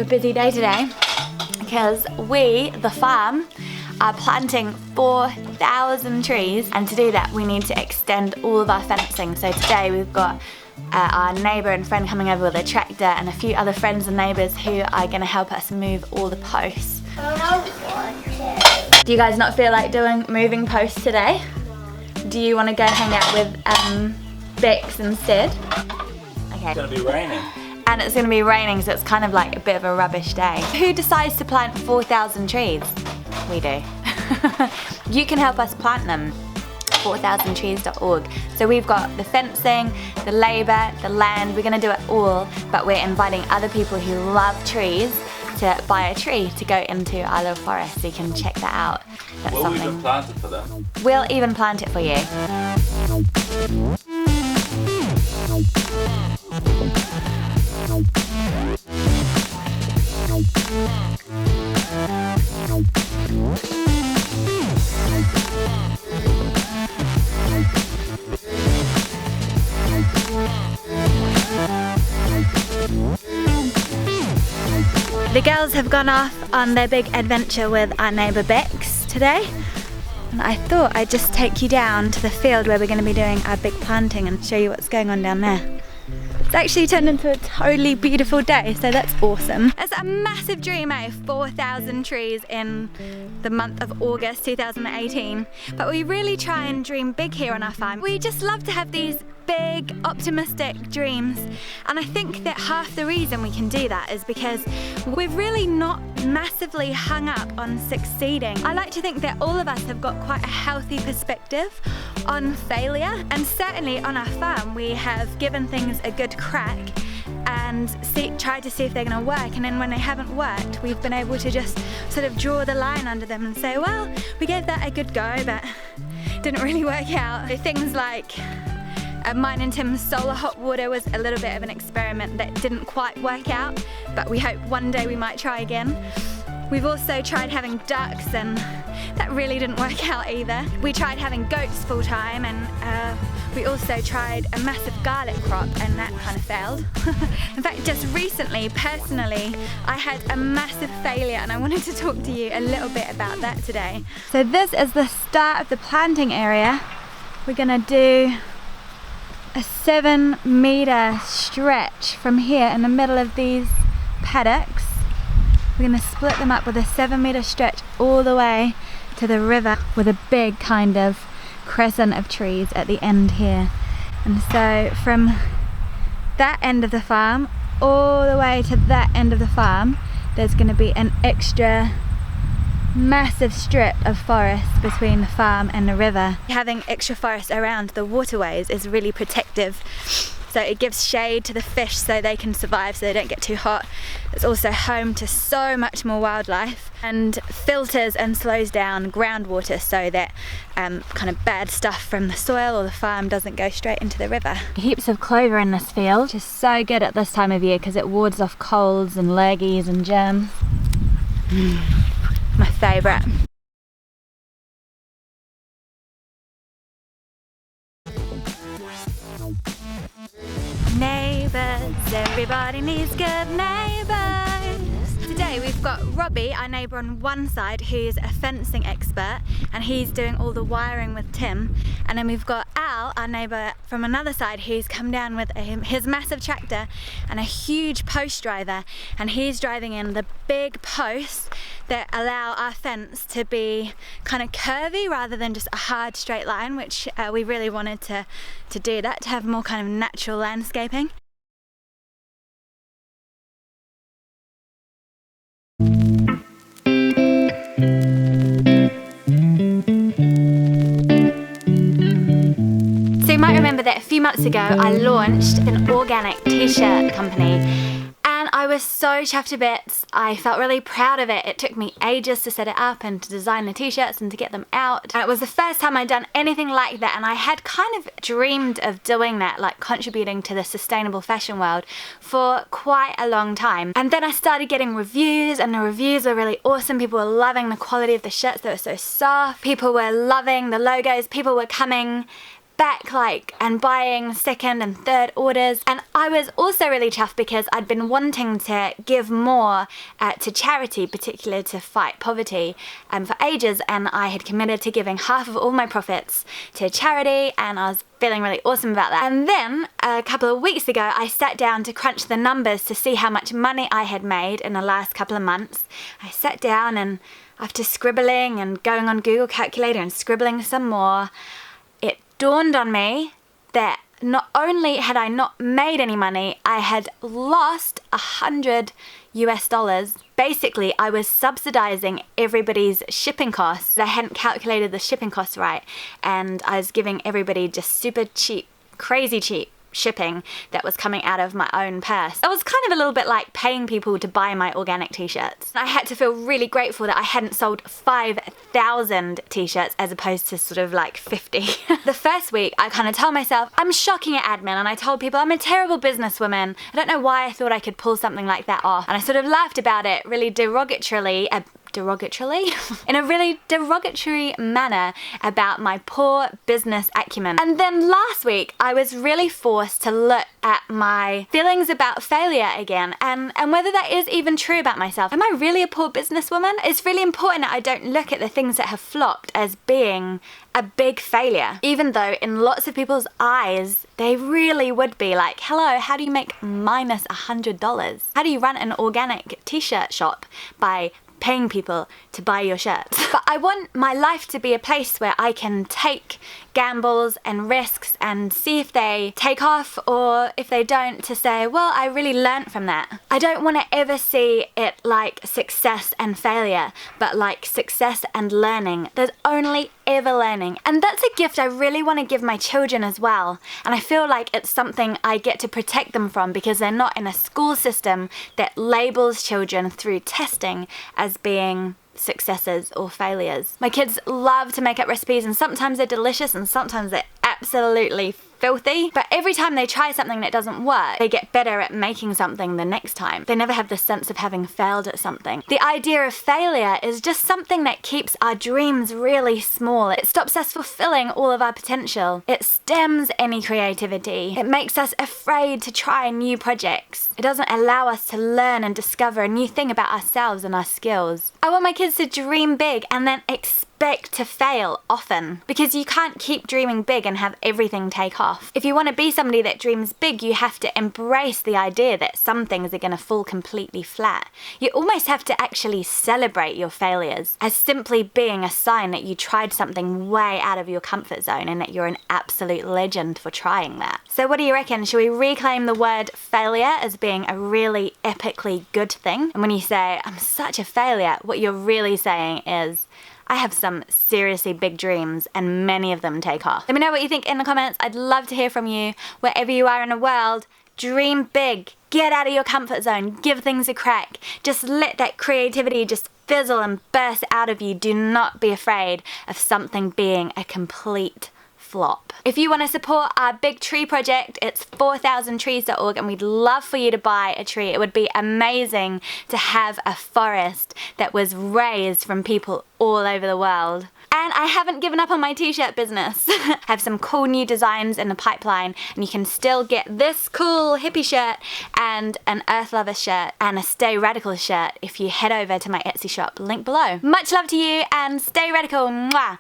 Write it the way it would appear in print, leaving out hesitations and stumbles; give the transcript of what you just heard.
busy day today because we, the farm, are planting 4,000 trees, and to do that we need to extend all of our fencing. So today we've got our neighbour and friend coming over with a tractor and a few other friends and neighbours who are going to help us move all the posts. Do you guys not feel like moving posts today? Do you want to go hang out with Bex instead? Okay. It's going to be raining. And it's going to be raining, so it's kind of like a bit of a rubbish day. Who decides to plant 4,000 trees? We do. You can help us plant them. 4000trees.org. So we've got the fencing, the labour, the land, we're going to do it all, but we're inviting other people who love trees to buy a tree to go into our little forest, so you can check that out. That's Will something. we even plant it for them? We'll even plant it for you. The girls have gone off on their big adventure with our neighbour Bex today, and I thought I'd just take you down to the field where we're going to be doing our big planting and show you what's going on down there. It's actually turned into a totally beautiful day, so that's awesome. It's a massive dream, 4,000 trees in the month of August 2018, but we really try and dream big here on our farm. We just love to have these big, optimistic dreams, and I think that half the reason we can do that is because we're really not massively hung up on succeeding. I like to think that all of us have got quite a healthy perspective on failure, and certainly on our farm we have given things a good crack and tried to see if they're going to work, and then when they haven't worked we've been able to just sort of draw the line under them and say, well, we gave that a good go but didn't really work out. Things like mine and Tim's solar hot water was a little bit of an experiment that didn't quite work out, but we hope one day we might try again. We've also tried having ducks, and that really didn't work out either. We tried having goats full time, and we also tried a massive garlic crop, and that kind of failed. In fact, just recently, personally, I had a massive failure, and I wanted to talk to you a little bit about that today. So this is the start of the planting area. We're gonna do a 7-meter stretch from here in the middle of these paddocks. We're going to split them up with a 7-meter stretch all the way to the river with a big kind of crescent of trees at the end here. And so from that end of the farm all the way to that end of the farm, there's going to be an extra massive strip of forest between the farm and the river. Having extra forest around the waterways is really protective, so it gives shade to the fish so they can survive, so they don't get too hot. It's also home to so much more wildlife and filters and slows down groundwater so that kind of bad stuff from the soil or the farm doesn't go straight into the river. Heaps of clover in this field, which is so good at this time of year because it wards off colds and lurgies and germs. My favourite. Neighbours, everybody needs good neighbours. Today we've got Robbie, our neighbour on one side, who's a fencing expert, and he's doing all the wiring with Tim. And then we've got Al, our neighbour from another side, who's come down with his massive tractor and a huge post driver, and he's driving in the big posts that allow our fence to be kind of curvy rather than just a hard straight line, which we really wanted to do that, to have more kind of natural landscaping. So you might remember that a few months ago I launched an organic t-shirt company, and I was so chuffed to bits. I felt really proud of it. It took me ages to set it up and to design the t-shirts and to get them out. And it was the first time I'd done anything like that, and I had kind of dreamed of doing that, like contributing to the sustainable fashion world for quite a long time. And then I started getting reviews, and the reviews were really awesome. People were loving the quality of the shirts. They were so soft. People were loving the logos. People were coming back and buying second and third orders. And I was also really chuffed because I'd been wanting to give more to charity, particularly to fight poverty, for ages, and I had committed to giving half of all my profits to charity, and I was feeling really awesome about that. And then a couple of weeks ago, I sat down to crunch the numbers to see how much money I had made in the last couple of months. I sat down, and after scribbling and going on Google Calculator and scribbling some more, it dawned on me that not only had I not made any money, I had lost $100. Basically, I was subsidizing everybody's shipping costs. I hadn't calculated the shipping costs right, and I was giving everybody just super cheap, crazy cheap shipping that was coming out of my own purse. It was kind of a little bit like paying people to buy my organic t-shirts. I had to feel really grateful that I hadn't sold 5,000 t-shirts as opposed to sort of like 50. The first week, I kind of told myself, I'm shocking at admin, and I told people I'm a terrible businesswoman. I don't know why I thought I could pull something like that off. And I sort of laughed about it really derogatorily in a really derogatory manner about my poor business acumen. And then last week, I was really forced to look at my feelings about failure again, and whether that is even true about myself. Am I really a poor businesswoman? It's really important that I don't look at the things that have flopped as being a big failure, even though in lots of people's eyes, they really would be like, hello, how do you make minus $100? How do you run an organic t-shirt shop by paying people to buy your shirts? But I want my life to be a place where I can take gambles and risks and see if they take off, or if they don't, to say, well, I really learnt from that. I don't want to ever see it like success and failure, but like success and learning. There's only ever learning. And that's a gift I really want to give my children as well. And I feel like it's something I get to protect them from, because they're not in a school system that labels children through testing as being successes or failures. My kids love to make up recipes, and sometimes they're delicious and sometimes they're absolutely filthy, but every time they try something that doesn't work, they get better at making something the next time. They never have the sense of having failed at something. The idea of failure is just something that keeps our dreams really small. It stops us fulfilling all of our potential. It stems any creativity. It makes us afraid to try new projects. It doesn't allow us to learn and discover a new thing about ourselves and our skills. I want my kids to dream big and then expect to fail often, because you can't keep dreaming big and have everything take off. If you want to be somebody that dreams big, you have to embrace the idea that some things are going to fall completely flat. You almost have to actually celebrate your failures as simply being a sign that you tried something way out of your comfort zone and that you're an absolute legend for trying that. So what do you reckon? Should we reclaim the word failure as being a really epically good thing? And when you say, I'm such a failure, what you're really saying is, I have some seriously big dreams and many of them take off. Let me know what you think in the comments. I'd love to hear from you. Wherever you are in the world, dream big. Get out of your comfort zone. Give things a crack. Just let that creativity just fizzle and burst out of you. Do not be afraid of something being a complete flop. If you want to support our big tree project, it's 4000trees.org, and we'd love for you to buy a tree. It would be amazing to have a forest that was raised from people all over the world. And I haven't given up on my t-shirt business. I have some cool new designs in the pipeline, and you can still get this cool hippie shirt and an Earth Lover shirt and a Stay Radical shirt if you head over to my Etsy shop, link below. Much love to you, and stay radical. Mwah!